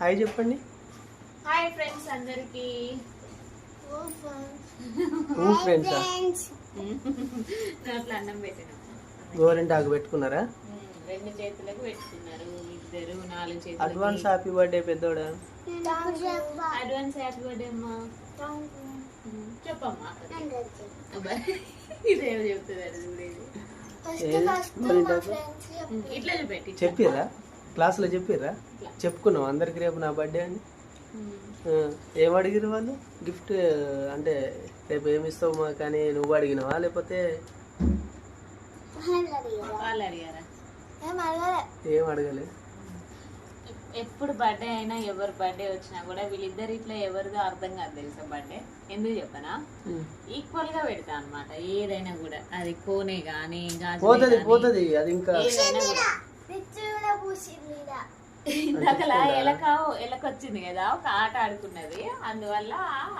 Hi చెప్పండి. Hi friends అందరికి. Friends నోట్లో అన్నం పెట్టినా. గోరింటాకు పెట్టుకున్నారా? 2 చేతులకు పెట్టుకున్నారు. 2 4 చేతులు. అడ్వాన్స్ హ్యాపీ బర్త్డే పెద్దోడా. అడ్వాన్స్ హ్యాపీ బర్త్డే అమ్మా. చెప్పమ్మా. ఇదేమో చెప్తుంది. ఇట్లా చూపెట్టి చెప్పిర్రా? క్లాస్లో చెప్పిర్రా? చెప్పుకున్నావు అందరికి రేపు నా బర్త్డే అని. ఏం అడిగిరు వాళ్ళు? గిఫ్ట్ అంటే రేపు ఏమి ఇస్తావు మా కానీ నువ్వు అడిగినావా లేకపోతే వాళ్ళు అడిగారా? ఏం అడగలే. ఎప్పుడు బర్త్డే అయినా ఎవరు బర్త్డే వచ్చినా కూడా వీళ్ళిద్దరు ఇట్లా ఎవరిదో అర్థం కాదు తెలుసా. బర్త్డే ఎందుకు చెప్పనా, ఈక్వల్ గా పెడతా అనమాట. ఏదైనా కూడా అది కోనే గానీ పోతుంది అది ఇంకా ఏదైనా కూడా. ఇందాకలా ఎలకొచ్చింది కదా, ఒక ఆట ఆడుకున్నది, అందువల్ల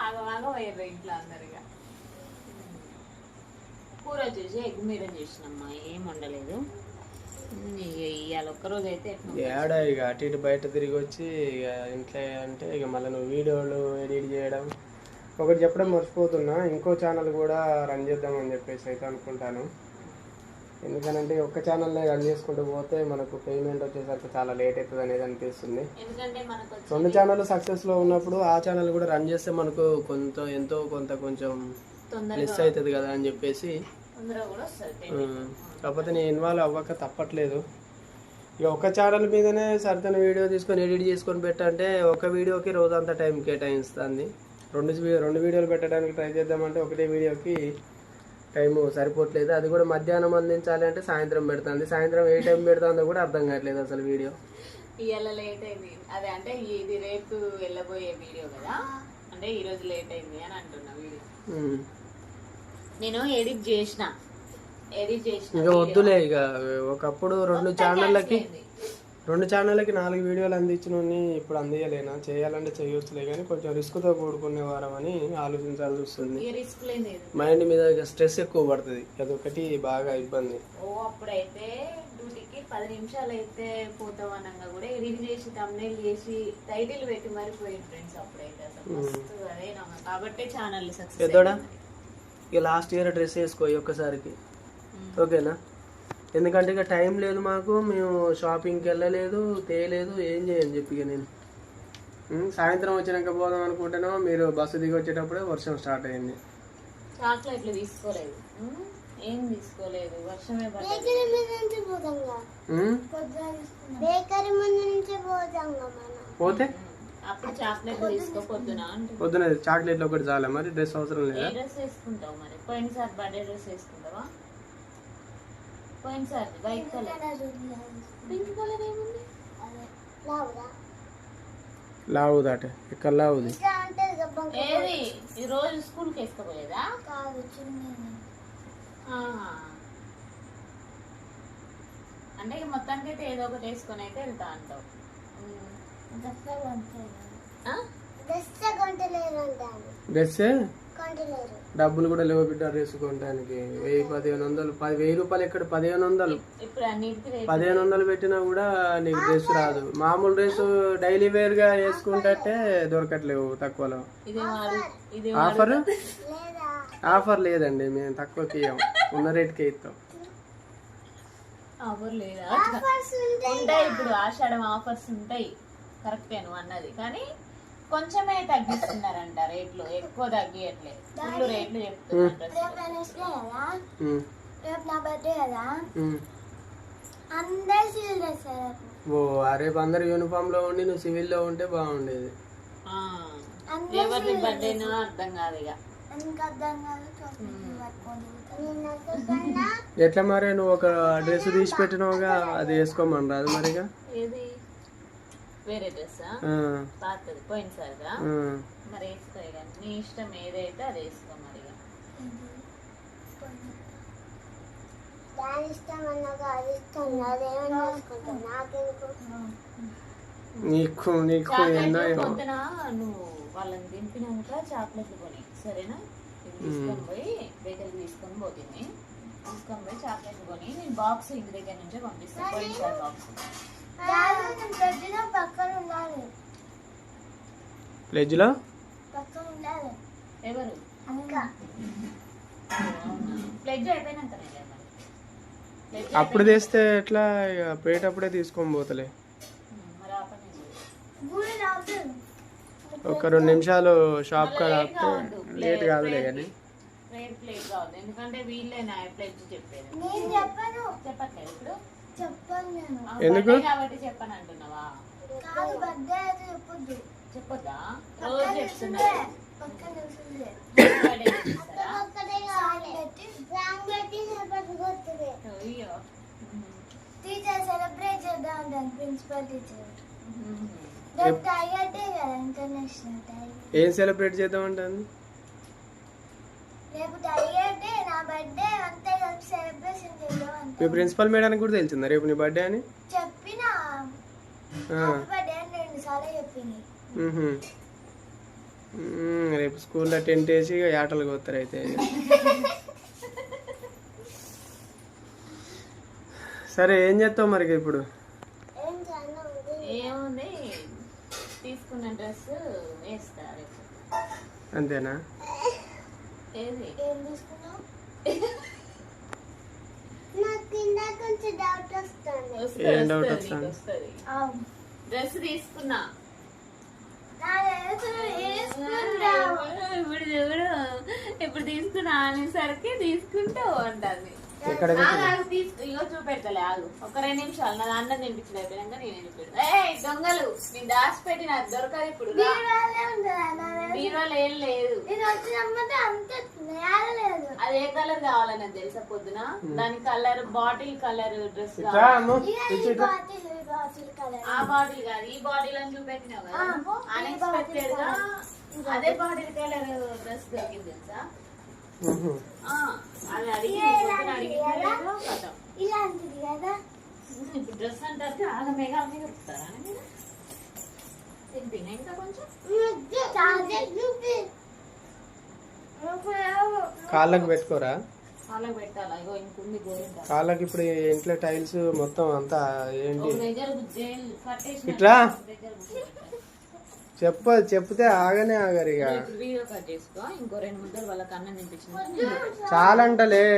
ఆగవాగ పోయారు ఇంట్లో అందరిగా. కూర వచ్చేసి ఎగ్ మీద చేసినమ్మా, ఏం వండలేదు. ఇవాళ ఒక్కరోజు అయితే ఏడా ఇక అటు ఇటు బయట తిరిగి వచ్చి ఇక ఇంట్లో అంటే ఇక మళ్ళీ నువ్వు వీడియోలు ఎడిట్ చేయడం. ఒకటి చెప్పడం మర్చిపోతున్నా, ఇంకో ఛానల్ కూడా రన్ చేద్దామని చెప్పేసి అయితే అనుకుంటాను. ఎందుకనంటే ఒక్క ఛానల్ని రన్ చేసుకుంటూ పోతే మనకు పేమెంట్ వచ్చేసరికి చాలా లేట్ అవుతుంది అనేది అనిపిస్తుంది. 2 ఛానల్ సక్సెస్లో ఉన్నప్పుడు ఆ ఛానల్ కూడా రన్ చేస్తే మనకు ఎంతో కొంత కొంచెం మిస్ అవుతుంది కదా అని చెప్పేసి. కాకపోతే నేను ఇన్వాల్వ్ అవ్వక తప్పట్లేదు. ఇక ఒక ఛానల్ మీదనే సరితన వీడియో తీసుకొని ఎడిట్ చేసుకొని పెట్టంటే ఒక వీడియోకి రోజంతా టైం కేటాయిస్తుంది. 2 వీడియోలు పెట్టడానికి ట్రై చేద్దామంటే ఒకటే వీడియోకి టైము సరిపోవట్లేదు. అది కూడా మధ్యాహ్నం అందించాలి అంటే సాయంత్రం పెడుతుంది. సాయంత్రం ఏ టైం పెడుతుందో కూడా అర్థం కావట్లేదు అసలు వీడియో. ఇవాళ లేట్ అయింది. అదే అంటే ఇది రేపు వెళ్ళబోయే వీడియో కదా, అంటే ఈరోజు లేట్ అయింది అని అంటున్నా. వీడియో నేను ఎడిట్ చేసిన ఇక వద్దులే. ఇక ఒకప్పుడు 2 ఛానళ్ళకి 4 వీడియోలు అందించినోని ఇప్పుడు అందియలేనా? చేయాలంటే చేయొచ్చులే కానీ కొంచెం రిస్క్తో కూడుకునే వారం అని ఆలోచించాల్సి వస్తుంది. మైండ్ మీద స్ట్రెస్ ఎక్కువ పడుతుంది, అదొకటి బాగా ఇబ్బంది. అప్పుడైతే డ్యూటీకి 10 నిమిషాలు అయితే పోతాం అనగా కూడా ఎడిట్ చేసి thumbnail చేసి టైటిల్ పెట్టి మరిపోయింది ఫ్రెండ్స్. అప్పుడైతే అసలు అదే కాబట్టి ఛానల్ సక్సెస్. పెద్దోడా ఇక లాస్ట్ ఇయర్ డ్రెస్ వేసుకో ఒక్కసారికి, ఓకేనా? ఎందుకంటే ఇక టైం లేదు మాకు, మేము షాపింగ్కి వెళ్ళలేదు, తేయలేదు, ఏం చేయని చెప్పి ఇక నేను సాయంత్రం వచ్చినాక పోదాం అనుకుంటాను. మీరు బస్సు దిగి వచ్చేటప్పుడే వర్షం స్టార్ట్ అయింది. చాక్లెట్లు తీసుకోలేదు, ఏం తీసుకోలేదు, వర్షమే పోతే అప్పుడు చాక్లెట్లు తీసుకో. పొద్దున చాక్లెట్లు ఒకటి చాలా, మరి డ్రెస్ అవసరం లేదా? డ్రెస్ వేసుకుంటావు మరి? పోయినసారి బర్త్డే డ్రెస్ వేసుకుంటావా? పోయినసారి వైట్ కలర్, పింక్ కలర్ ఏముంది? లావుదాట ఇక్కడ లావుది. ఏది ఈ రోజు స్కూల్కి వేసుకోలేదా? అంటే మొత్తానికి అయితే ఏదో ఒకటి వేసుకొని అయితే వెళ్తా అంటావు. డ్రెస్ డబ్బులు కూడా లేవు బిడ్డ డ్రెస్ కొనడానికి. 1000-1500 10,000 రూపాయలు ఎక్కడ 1500 1500 పెట్టినా కూడా నీకు డ్రెస్ రాదు. మామూలు డ్రెస్ డైలీ వేర్ గా వేసుకుంటే దొరకట్లేవు తక్కువలో. ఆఫర్ లేదండి, మేము తక్కువకి ఇవ్వం, ఉన్న రేట్కే ఇస్తాం. ఆఫర్ లేదా? ఉంటాయి, ఇప్పుడు ఆషాఢం ఆఫర్స్ ఉంటాయి, కరెక్టే నువ్వు అన్నది. కానీ కొంచెమే తగ్గిస్తున్నారంట రేట్లు, ఎక్కువ తగ్గియట్లే, ఫుల్ రేట్లు చెప్తున్నారు. రేపు అందరు యూనిఫామ్ లో ఉండి నువ్వు సివిల్ లో ఉంటే బాగుండేది. ఎవరి బర్త్డేనో అర్థం కాదు ఇక. ఎట్లా మరి నువ్వు ఒక డ్రెస్ తీసి పెట్టినావుగా, అది వేసుకోమని రాదు మరిగా? ఏది వేరే డ్రెస్ పాతది పోయినసారిగా? మరి వేసుకో, నీ ఇష్టం ఏదైతే అది వేసుకో మరి. పొద్దున నువ్వు వాళ్ళని దింపినాక చాక్లెట్లు కొని సరేనా, తీసుకొని పోయి బేకరీ తీసుకొని పోతుంది, తీసుకొని పోయి చాక్లెట్లు కొని నేను బాక్స్ ఇంటి దగ్గర నుంచే పంపిస్తాను. పోయినసారి బాక్స్ ప్లెడ్జ్లో ఎవరు ప్లెడ్జ్ అయిపోయినాకనే ప్లెడ్జ్ అప్పుడు తెస్తే ఎట్లా ఇక పోయేటప్పుడే తీసుకొని పోతలే. మరి ఆపనే ఒక 2 నిమిషాలు షాప్ కాడ ఆపితే లేట్ కాదులే కానీ. రేట్ ప్లేట్ కావద్దు, ఎందుకంటే వీళ్ళే నా ప్లెడ్జ్ చెప్పేది. చెప్పట్లేదు ఇప్పుడు ఎందుకు? కాబట్టి చెప్పని అంటున్నావా? చెప్పొద్దా? రోజు చెప్తున్నా. అయ్యో టీచర్ సెలబ్రేట్ చేద్దాం అంటాను, ప్రిన్సిపల్ టీచర్. టైగర్ డే కదా, ఇంటర్నేషనల్ టైగర్. ఏం సెలబ్రేట్ చేద్దామంటాను? రేపు టైగర్ డే, నా బర్త్డే, అంతా కలిపి సెలబ్రేషన్ చేద్దాం మీ అంటాను. ప్రిన్సిపల్ మేడానికి కూడా తెలిసిందా రేపు నీ బర్త్డే అని? చెప్పిన బర్త్డే అని 2 సార్లు చెప్పింది. రేపు స్కూల్లో టెంట్ వేసి ఇక ఆటలు పోతారు అయితే. సరే ఏం చేస్తావు మరి ఇప్పుడు? ఏం చాలా ఏముంది, తీసుకున్న డ్రెస్ వేస్తా రేపు. అంతేనా? ఏది ఏం తీసుకున్నావు? నాకు ఇందాక కొంచెం డౌట్ వస్తుంది. ఏం డౌట్ వస్తుంది? వస్తుంది. డ్రెస్ తీసుకున్నా. ఇప్పుడు చూడు, ఇప్పుడు తీసుకున్నా అనేసరికి తీసుకుంటావు అంటుంది. ఎక్కడ ఇగో చూపెడతలే, ఆగు ఒక 2 నిమిషాలు. నా అన్నం తినిపించిన అయిపోయినాక నేను చూపెడతా. దొంగలు నేను దాచిపెట్టి నాకు దొరకదు ఇప్పుడు. బీరోలు ఏం లేదు. అది ఏ కలర్ కావాలని నాకు తెలుసా పొద్దున. దాని కలర్ బాటిల్ కలర్ డ్రెస్ కావాలి. ఆ బాటిల్ కాదు, ఈ బాటిల్ అని చూపెట్టినావు కదా. అన్ఎక్స్పెక్టెడ్ గా అదే బాటిల్ కలర్ డ్రెస్ దొరికింది తెలుసా. అది అడిగింది ఇలాంటిది కదా. ఇప్పుడు డ్రెస్ అంటే ఆగ మేఘాలని చెప్తారా మీరు? తింపినా ఇంకా కొంచెం కాళ్ళకి పెట్టుకోరా? వాళ్ళకి పెట్టాలా? ఇగో ఇంకుంది గోరింట. కాళ్ళకి ఇప్పుడు ఇంట్లో టైల్స్ మొత్తం అంతా ఏంటి ఒక దగ్గర కట్టేసి ఇట్లా దగ్గర చెప్తే ఆగనే ఆగరు ఇక. వీడియో కట్ చేసుకో. ఇంకో 2 ముద్దలు వాళ్ళకి అన్నం తినిపించిన చాలంటలే.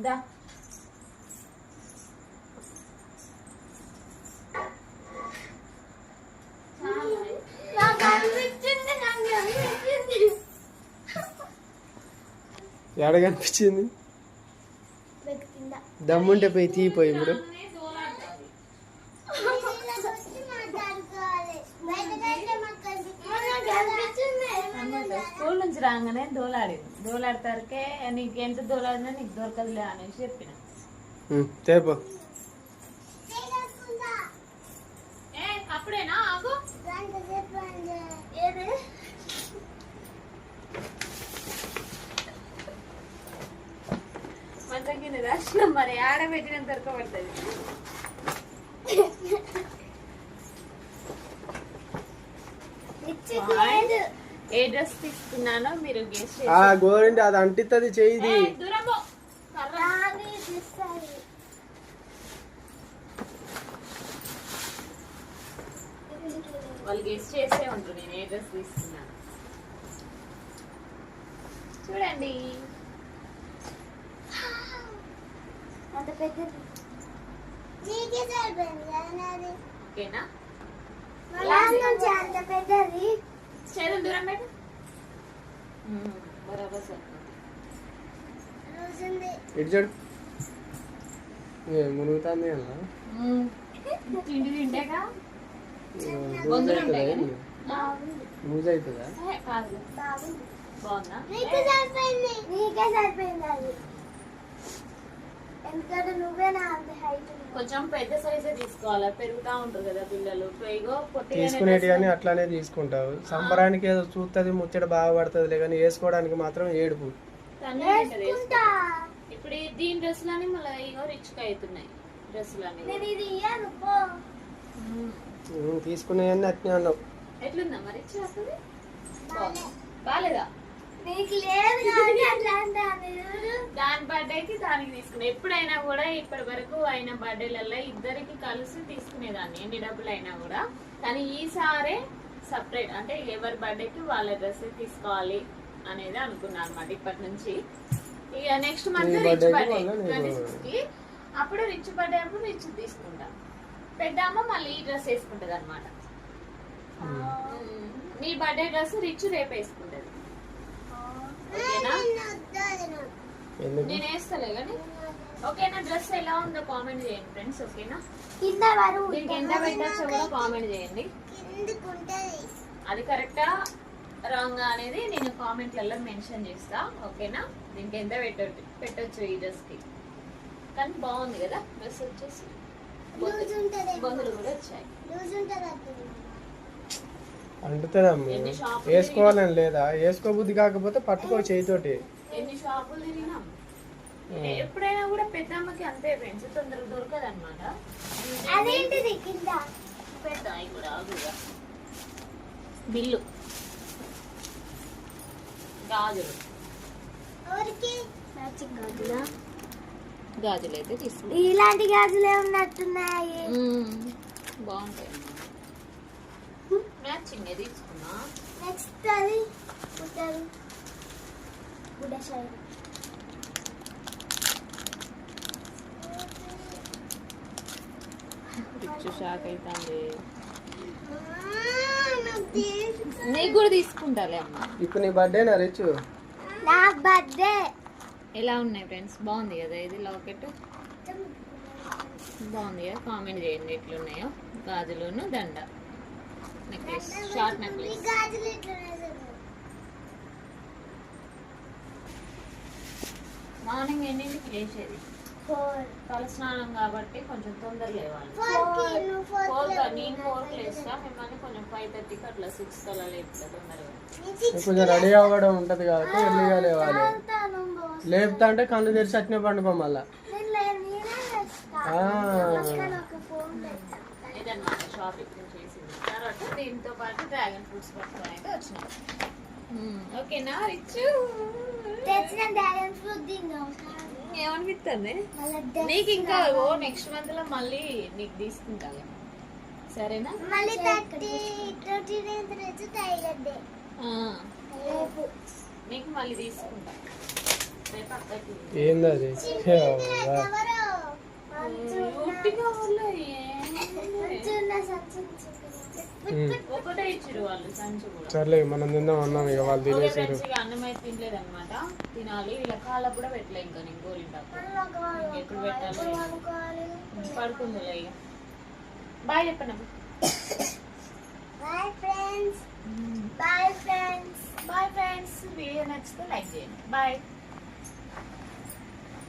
దా నాకు అనిపించింది, నాకు అనిపించింది. ఎడ కనిపించింది? వెతికిందా? దమ్ముంటే పోయి తీయిపోయి ఇప్పుడు. స్కూల్ నుంచి రాగానే దోలాడతారికే నీకు ఎంత దోలాడినా నీకు దొరకదులే అనేసి చెప్పిన. తేపో. అప్పుడేనా? ఆగు. ఏది మంచం కింద రాసిన మరి ఆడబెట్టిన దొరకబడుతుంది. ఏ డ్రెస్ తీసుకున్నానో మీరు గెస్ ఆ గోరింటి అది అంటిస్తుంది చెయ్యి. వాళ్ళు గెస్ చేసే ఉంటారు నేను ఏ డ్రెస్ తీసుకున్నాను. చూడండి అంత పెద్దది. నీకే సరిపోయింది కదా నాది. ఓకేనా? అంత పెద్దది. చేతులు దూరం పెట్టు. బరాబర్ సరిపోతుంది. ఇటు చూడు మునుగుతుంది అలా. తిండి తింటేగా లూజ్ అవుతుందా? కాదు బాగుందా? నీకే సరిపోయింది. నీకే సరిపోయింది అది. ఎందుకంటే నువ్వే నా అంత హైట్. కొంచెం పెద్ద సైజే తీసుకోవాలా, పెరుగుతా ఉంటారు కదా పిల్లలు. ఇగో తీసుకునేటి కానీ అట్లానే తీసుకుంటావు. సంబరానికి ఏదో చూస్తుంది ముచ్చట బాగా పడుతుంది కానీ వేసుకోవడానికి మాత్రం ఏడుపు. ఇప్పుడు దీని డ్రెస్సులని మళ్ళీ ఇగో రిచ్గా అవుతున్నాయి డ్రెస్సులని. నేను ఇది ఇయ్యాను పో. తీసుకునేవన్నీ అట్నే అన్నావు. ఎట్లుందా మరి? బాగాలేదా? నీకు లేదు కాబట్టి అట్లా అంటాను చూడు. దాని బర్త్డేకి దానికి తీసుకునే ఎప్పుడైనా కూడా ఇప్పటి వరకు అయిన బర్త్డేలలో ఇద్దరికి కలిసి తీసుకునేదాన్ని ఎన్ని డబ్బులు అయినా కూడా. కానీ ఈసారి సపరేట్ అంటే ఎవరి బర్త్డేకి వాళ్ళ డ్రెస్ తీసుకోవాలి అనేది అనుకున్నాను అనమాట ఇప్పటి నుంచి. ఇక నెక్స్ట్ మంత్ రిచ్ బర్త్డే 26 కి, అప్పుడు రిచ్ బర్త్డే అప్పుడు రిచ్ తీసుకుంటా. పెద్దమ్మ మళ్ళీ ఈ డ్రెస్ వేసుకుంటది అనమాట. నీ బర్త్డే డ్రెస్ రిచ్ రేపు వేసుకుంటది. ఓకేనా? ఎందుకు నేను వేస్తలే కానీ ఓకేనా? డ్రెస్ ఎలా ఉందో కామెంట్ చేయండి ఫ్రెండ్స్. ఓకేనా? కింద వరకు దీనికి ఎంత పెట్టచ్చో కూడా కామెంట్ చేయండి. కిందకు ఉంటది. అది కరెక్టా రాంగ్ అనేది నేను కామెంట్లలో మెన్షన్ చేస్తా. ఓకేనా? దీనికి ఎంత పెట్టొచ్చు ఈ డ్రెస్ కి. కానీ బాగుంది కదా డ్రెస్ వచ్చేసి. లూజ్ ఉంటది. బొంగులు కూడా వచ్చాయి. లూజ్ ఉంటది అప్పుడు. అంటుతుందమ్మ. ఎన్ని షాపులు వేసుకోవాలని లేదా? వేసుకోబుద్ధి కాకపోతే పట్టుకో చేయితోటి. ఎన్ని షాపులు తిరిగినాం. ఎప్పుడైనా కూడా పెద్దమ్మకి అంతే ఫ్రెండ్స్, తొందరగా దొరకదు అనమాట. అదేంటిది కింద? పెద్ద అవి కూడా ఆగుగా బిల్లు గాజులు ఎవరికి మ్యాచింగ్ గాజులా? గాజులు అయితే తీసుకుంటాం. ఇలాంటి గాజులే ఉన్నట్టున్నాయి. బాగుంటాయి. మ్యాచింగ్ తీసుకున్నా. నెక్స్ట్ అది కుట్టారు గుడ్డ సైడ్. పిచ్చు షాక్ అవుతుంది. నీకు కూడా తీసుకుంటాలే అమ్మ. ఇప్పుడు నీ బర్త్డేనా రిచ్? నా బర్త్డే. ఎలా ఉన్నాయి ఫ్రెండ్స్? బాగుంది కదా ఇది లాకెట్? బాగుంది కదా? కామెంట్ చేయండి ఎట్లున్నాయో. గాజులును దండ నెక్లెస్, షార్ట్ ఈ నెక్లెస్. గాజులు ఎట్లున్నాయి చూడు. మార్నింగ్ ఎన్నింటికి లేచేది? 4 తల స్నానం కాబట్టి కొంచెం తొందర లేవాలి. 4 నువ్వు 4 నేను 4కి లేస్తా. మిమ్మల్ని కొంచెం 5:30కి అట్లా 6 కల్లా లేపుతా తొందరగా. కొంచెం రెడీ అవ్వడం ఉంటది కాబట్టి ఎర్లీగా లేవాలి. లేపుతా అంటే కళ్ళు తెరిచి అట్నే పండుకో మళ్ళా. ఇదన్నమాట షాపింగ్ చేసింది. తర్వాత దీంతో పాటు డ్రాగన్ ఫ్రూట్స్ పట్టుకొని అయితే వచ్చినాం. ఓకేనా రిచ్? తెచ్చిన డ్రాగన్ ఫ్రూట్ తిన్నాం. ఏమనిపిస్తుంది నీకు? ఇంకా నెక్స్ట్ మంత్ లో మళ్ళీ నీకు తీసుకుంటాను. సరేనా? మళ్ళీ 39th రోజు టైగర్ డే. రేపు నీకు మళ్ళీ తీసుకుంటా. రేపు అక్కడికి ఏంది అది? ఎవరు ఉట్టిగా మంచిగా సంచి ఒకటే ఇచ్చిరు వాళ్ళు సంచి కూడా. సర్లే మనం తిందాం అన్నాం, ఇక వాళ్ళు ఓకే తినేసారు. ఫ్రెండ్స్, ఇక అన్నం అయితే తినలేదు అనమాట. తినాలి. వీళ్ళ కాళ్ళకు కూడా పెట్టలే ఇంకా నేను గోరింటాకు. ఎప్పుడు పెట్టాలి? పడుకుందిలే ఇక. బాయ్ చెప్పండి. Bye friends. Bye friends. Bye friends. Video నచ్చితే లైక్ చేయండి. బాయ్.